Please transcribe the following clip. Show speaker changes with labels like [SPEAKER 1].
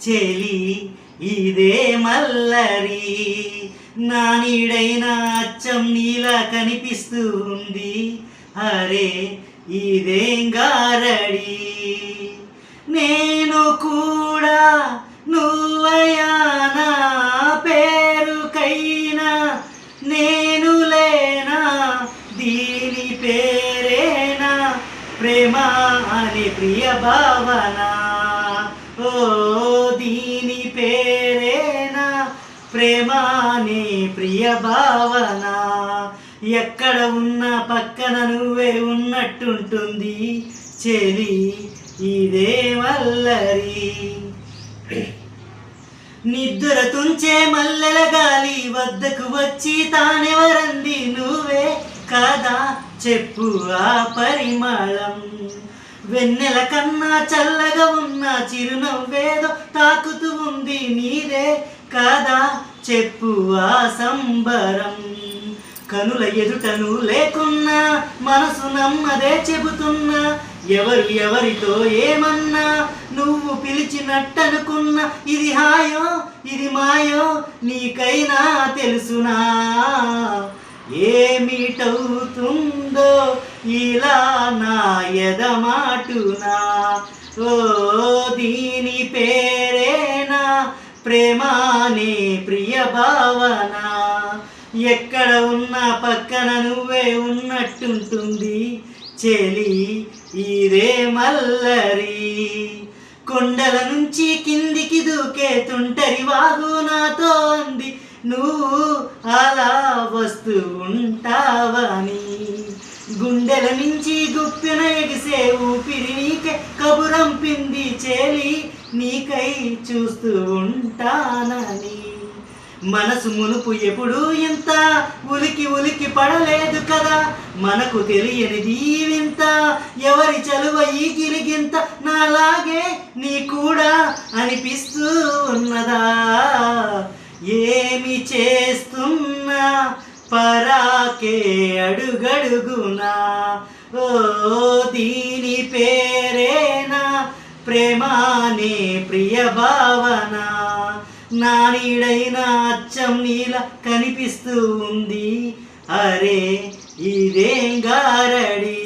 [SPEAKER 1] చెలి ఇదే మల్లరి, నా నీడైన అచ్చం నీలా కనిపిస్తూ ఉంది. అరే ఇదేం గారడి, నేను కూడా నువ్వయానా, పేరుకైనా నేను లేనా, దీని పేరేనా ప్రేమ అని ప్రియ భావన. ఓ దీని పేరేనా ప్రేమ అని ప్రియ భావన. ఎక్కడ ఉన్నా పక్కన నువ్వే ఉన్నట్టుంటుంది చెలి ఇదే మల్లరి. నిద్ర తుంచే మల్లెల గాలి వద్దకు వచ్చి తానెవరంది, నువ్వే కదా చెప్పు ఆ పరిమళం. వెన్నెల కన్నా చల్లగా ఉన్న చిరునవ్వేదో తాకుతూ ఉంది, నీదే కదా చెప్పు ఆ సంబరం. కనుల ఎదుటను లేకున్నా మనసు నమ్మదే చెబుతున్నా, ఎవరు ఎవరితో ఏమన్నా నువ్వు పిలిచినట్టనుకున్నా. ఇది హాయో ఇది మాయో నీకైనా తెలుసునా, ఏమిటవుతుందో ఇలా నా ఎదమాటునా. ఓ దీని పేరేనా ప్రేమానే ప్రియ భావన. ఎక్కడ ఉన్నా పక్కన నువ్వే ఉన్నట్టుంటుంది చెలి ఇదే మల్లరి. కొండల నుంచి కిందికి దూకే తుంటరి వాగు నాతో అంది, నువ్వు అలా వస్తూ ఉంటావని. గుండెల నుంచి గుప్పిన ఎగిసే ఊపిరి నీకే కబురంపింది చెలి, నీకై చూస్తూ ఉంటానని. మనసు మునుపు ఎప్పుడు ఇంత ఉలికి ఉలికి పడలేదు కదా, మనకు తెలియనిది వింత, ఎవరి చలువ ఈ గిలిగింత. నాలాగే నీ కూడా అనిపిస్తూ ఉన్నదా, ఏమి చేస్తున్నా పరాకే అడుగడుగునా. ఓ దీని పేరేనా ప్రేమానే ప్రియ భావన. నా నీడైన అచ్చం నీలా కనిపిస్తూ ఉంది, అరే ఇదేం గారడి.